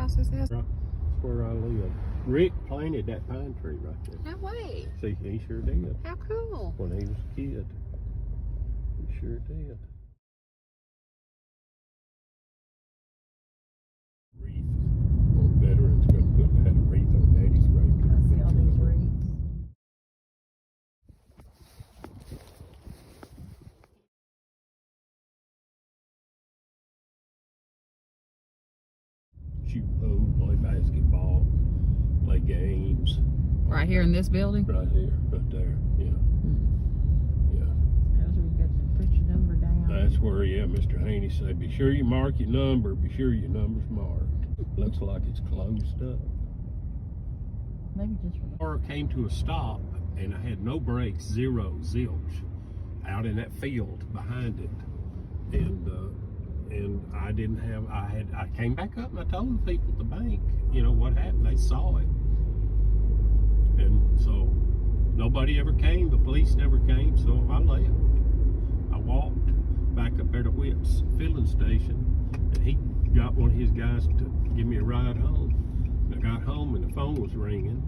house is this? Right. That's where I live. Rick planted that pine tree right there. No way. See, he sure did. How cool. When he was a kid. He sure did. Wreath on veterans. Had a wreath on Daddy's grave. I see all these wreaths. Shoot pool, play basketball, play games. Right here in this building? Right here, right there, yeah. Yeah. That's where you got to put your number down. That's where, yeah, Mr. Haney said, be sure you mark your number, be sure your number's marked. Looks like it's closed up. Maybe just for the Car came to a stop and I had no brakes, zero, zilch, out in that field behind it. And I didn't have, I came back up and I told the people at the bank, you know, what happened. They saw it. And so nobody ever came, the police never came, so I left. I walked back up there to Whip's filling station, and he got one of his guys to give me a ride home. And I got home and the phone was ringing.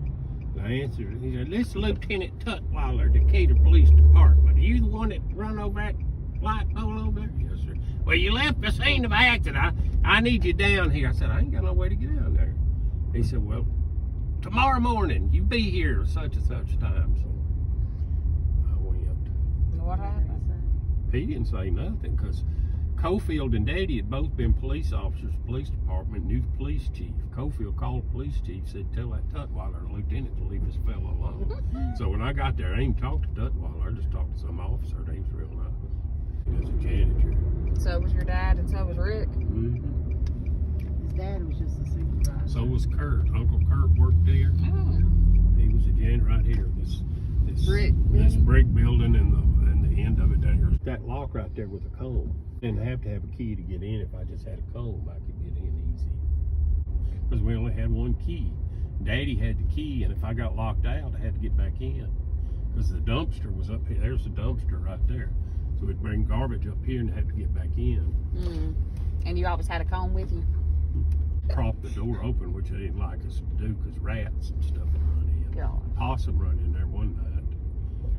And I answered it. He said, "This is Lieutenant Tutwiler, Decatur Police Department. Are you the one that run over that light pole over there?" "Yes, sir." "Well, you left the scene of accident. I need you down here." I said, "I ain't got no way to get down there." He said, "Well, tomorrow morning, you be here at such and such time." So I went. What happened? He didn't say nothing because Cofield and Daddy had both been police officers, police department, knew the police chief. Cofield called the police chief, said, "Tell that Tutwiler lieutenant to leave this fellow alone." So when I got there, I didn't talk to Tutwiler, I just talked to some officer. He was real nice. He was a janitor. So was your dad and so was Rick? Mm-hmm. His dad was just a supervisor. So was Kurt. Uncle Kurt worked there. Oh. He was a janitor right here. This Brick this building? brick building and the end of it down here. That lock right there with a comb. Didn't have to have a key to get in. If I just had a comb, I could get in easy. Because we only had one key. Daddy had the key, and if I got locked out, I had to get back in. Because the dumpster was up here. There's the dumpster right there. So we'd bring garbage up here and have to get back in. Mm. And you always had a comb with you? Prop the door open, which they didn't like us to do because rats and stuff would run in. God. Possum run in there one night.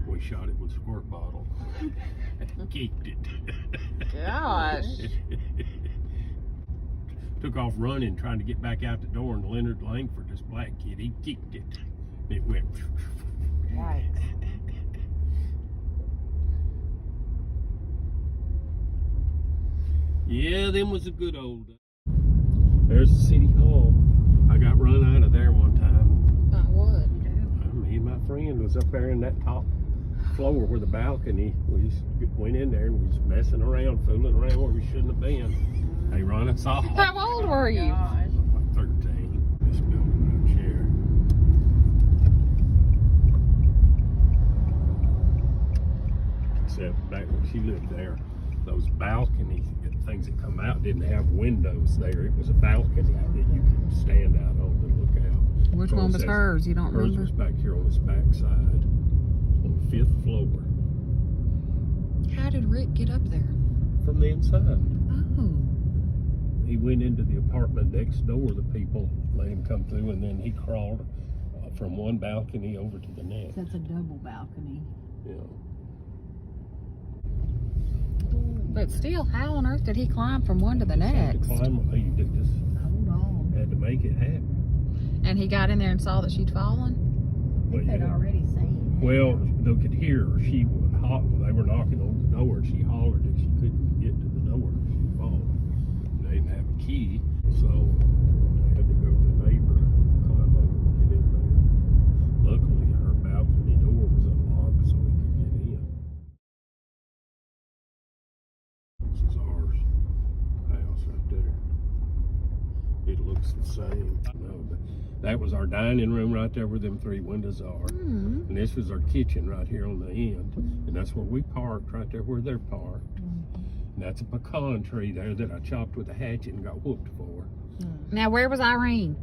We shot it with a squirt bottle. Kicked it. Gosh. Took off running, trying to get back out the door, and Leonard Langford, this black kid, he kicked it. It went. Yikes. Yeah, them was a good old days. There's the city hall. I got run out of there one time. By what? Me and my friend was up there in that top floor where the balcony. We just went in there and we was messing around, fooling around where we shouldn't have been. They run us off. How old were you? Gosh. Like 13. This building right here. Except back when she lived there, those balcony things that come out didn't have windows there. It was a balcony that you could stand out on and look out. Which one was hers? You don't Hers remember? was back here on this back side, on the 5th floor. How did Rick get up there? From the inside. Oh. He went into the apartment next door. The people let him come through, and then he crawled from one balcony over to the next. That's a double balcony. Yeah. But still, how on earth did he climb from one to the Had to next? climb. He did just Hold on. had to make it happen. And he got in there and saw that she'd fallen? I think they'd already seen. Well, they could hear her. She would they were knocking on the door, and she hollered that she couldn't get to the door. She'd fall. They didn't have a key, so they had to go to the neighbor, climb over and get in there. Luckily, her balcony door was unlocked, so we could get in. This is ours house right there. It looks the same. No, but that was our dining room right there where them 3 windows are. Mm. And this was our kitchen right here on the end. And that's where we parked, right there where they're parked. And that's a pecan tree there that I chopped with a hatchet and got whooped for. Now, where was Irene?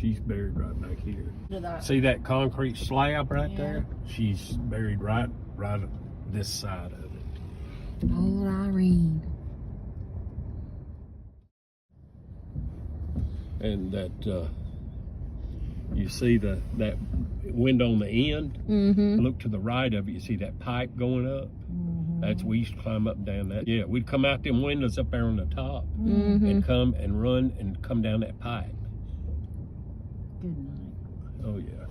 She's buried right back here. Did I- See that concrete slab right Yeah. there? She's buried right this side of it. Old Irene. and that you see that window on the end. Mm-hmm. Look to the right of it, you see that pipe going up. That's we used to climb up and down that. Yeah, we'd come out them windows up there on the top Mm-hmm. and come and run and come down that pipe. Good night. Oh yeah.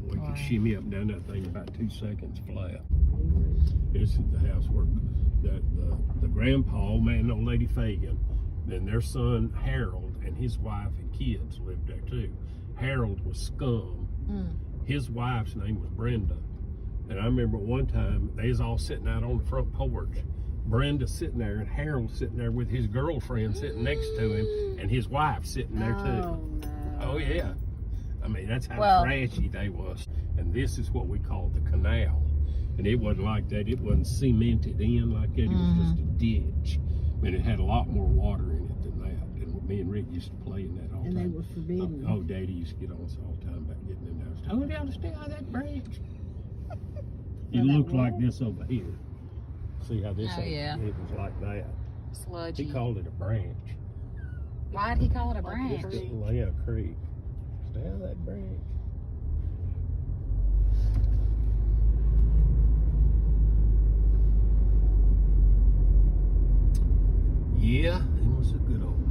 We Wow. could shimmy up and down that thing in about 2 seconds flat. This is the house where the grandpa, old man and old lady Fagan, then their son Harold and his wife and kids lived there too. Harold was scum. His wife's name was Brenda. And I remember one time they was all sitting out on the front porch. Brenda sitting there and Harold sitting there with his girlfriend sitting next to him and his wife sitting there too. Oh, no. Oh yeah. I mean, that's how Well- trashy they was. And this is what we call the canal. And it wasn't like that. It wasn't cemented in like that. It was just a ditch. I mean, it had a lot more water in it than that. And me and Rick used to play in that all the And time. they were forbidden. Oh, Daddy used to get on us all the time about getting in there. Oh, down to stay on that branch. It Now that looked like what? this over here. See how this? Oh, yeah. It was like that. Sludgy. He called it a branch. Why'd he call it a Like branch? this. Yeah, a creek. Stay on that branch. Yeah, it was a good old